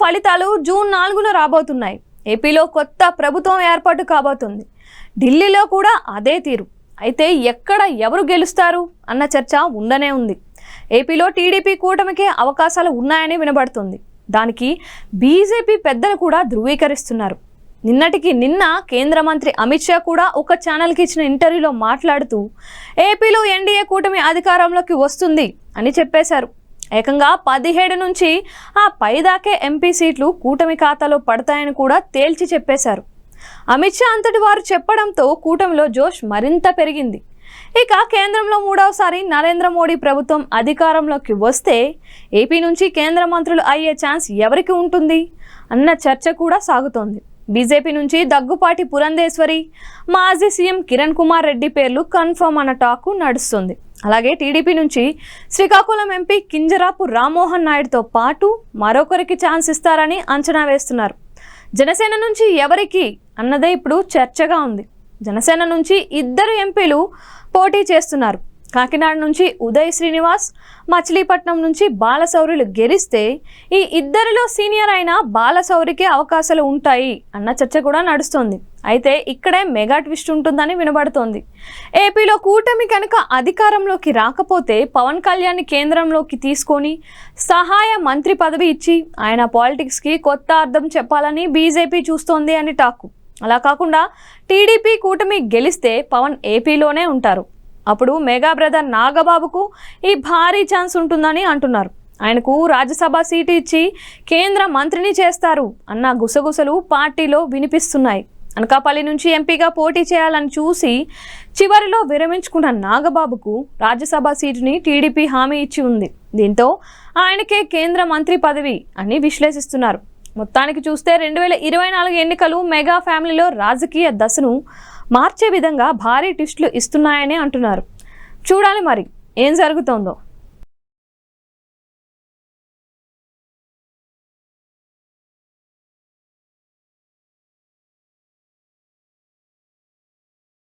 ఫలితాలు జూన్ 4న రాబోతున్నాయి. ఏపీలో కొత్త ప్రభుత్వం ఏర్పాటు కాబోతుంది. ఢిల్లీలో కూడా అదే తీరు. అయితే ఎక్కడ ఎవరు గెలుస్తారు అన్న చర్చ ఉండనే ఉంది. ఏపీలో టీడీపీ కూటమికే అవకాశాలు ఉన్నాయని వినబడుతుంది. దానికి బీజేపీ పెద్దలు కూడా ధృవీకరిస్తున్నారు. నిన్నటికి నిన్న కేంద్ర మంత్రి అమిత్ షా కూడా ఒక ఛానల్కి ఇచ్చిన ఇంటర్వ్యూలో మాట్లాడుతూ ఏపీలో ఎన్డీఏ కూటమి అధికారంలోకి వస్తుంది అని చెప్పేశారు. ఏకంగా 17 నుంచి ఆ పైదాకే ఎంపీ సీట్లు కూటమి ఖాతాలో పడతాయని కూడా తేల్చి చెప్పేశారు. అమిత్ షా అంతటి వారు చెప్పడంతో కూటమిలో జోష్ మరింత పెరిగింది. ఇక కేంద్రంలో 3వసారి నరేంద్ర మోడీ ప్రభుత్వం అధికారంలోకి వస్తే ఏపీ నుంచి కేంద్ర మంత్రులు అయ్యే ఛాన్స్ ఎవరికి ఉంటుంది అన్న చర్చ కూడా సాగుతోంది. బీజేపీ నుంచి దగ్గుపాటి పురంధేశ్వరి, మాజీ సీఎం కిరణ్ కుమార్ రెడ్డి పేర్లు కన్ఫర్మ్ అన్న టాకు నడుస్తుంది. అలాగే టీడీపీ నుంచి శ్రీకాకుళం ఎంపీ కింజరాపు రామ్మోహన్ నాయుడుతో పాటు మరొకరికి ఛాన్స్ ఇస్తారని అంచనా వేస్తున్నారు. జనసేన నుంచి ఎవరికి అన్నదే ఇప్పుడు చర్చగా ఉంది. జనసేన నుంచి 2 ఎంపీలు పోటీ చేస్తున్నారు. కాకినాడ నుంచి ఉదయ్ శ్రీనివాస్, మచిలీపట్నం నుంచి బాలశౌరిలు గెలిస్తే ఈ 2లో సీనియర్ అయిన బాలశౌరికి అవకాశాలు ఉంటాయి అన్న చర్చ కూడా నడుస్తోంది. అయితే ఇక్కడే మెగా ట్విస్ట్ ఉంటుందని వినబడుతోంది. ఏపీలో కూటమి కనుక అధికారంలోకి రాకపోతే పవన్ కళ్యాణ్ కేంద్రంలోకి తీసుకొని సహాయ మంత్రి పదవి ఇచ్చి ఆయన పాలిటిక్స్కి కొత్త అర్థం చెప్పాలని బీజేపీ చూస్తోంది అని టాకు. అలా కాకుండా టీడీపీ కూటమి గెలిస్తే పవన్ ఏపీలోనే ఉంటారు. అప్పుడు మెగా బ్రదర్ నాగబాబుకు ఈ భారీ ఛాన్స్ ఉంటుందని అంటున్నారు. ఆయనకు రాజ్యసభ సీటు ఇచ్చి కేంద్ర మంత్రిని చేస్తారు అన్న గుసగుసలు పార్టీలో వినిపిస్తున్నాయి. అనకాపల్లి నుంచి ఎంపీగా పోటీ చేయాలని చూసి చివరిలో విరమించుకున్న నాగబాబుకు రాజ్యసభ సీటుని టీడీపీ హామీ ఇచ్చి ఉంది. దీంతో ఆయనకే కేంద్ర మంత్రి పదవి అని విశ్లేషిస్తున్నారు. మొత్తానికి చూస్తే 2024 ఎన్నికలు మెగా ఫ్యామిలీలో రాజకీయ దశను మార్చే విధంగా భారీ ట్విస్టులు ఇస్తున్నాయని అంటున్నారు. చూడాలి మరి ఏం జరుగుతోందో.